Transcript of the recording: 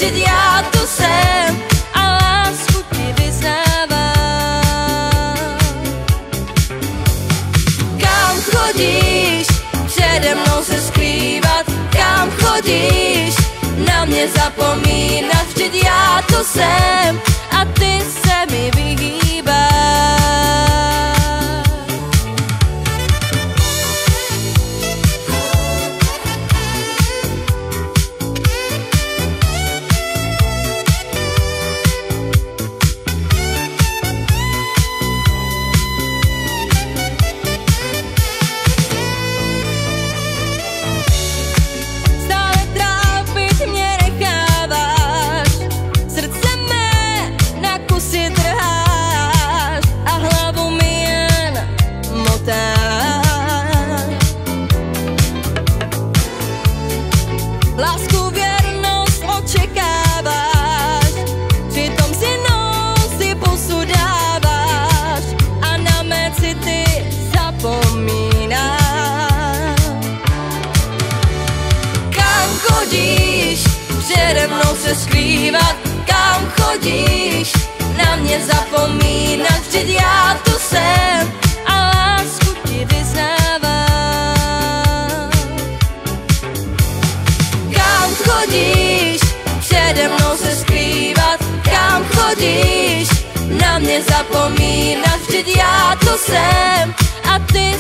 vždyť já tu jsem a lásku ti vyznávám. Kam chodíš, přede mnou se skrývat, kam chodíš, na mě zapomínat, vždyť já tu jsem a ty se mi vyhýbáš. Lásku věrnost očekáváš, přitom si nosy pusu dáváš a na mé city zapomínáš. Kam chodíš, přede mnou se skrývat, kam chodíš, na mě zapomínat, vždyť já tu jsem a lásku ti vyznávám. Chodíš, přede mnou se skrývat, kam chodíš, na mě zapomínat, vždyť já tu jsem a ty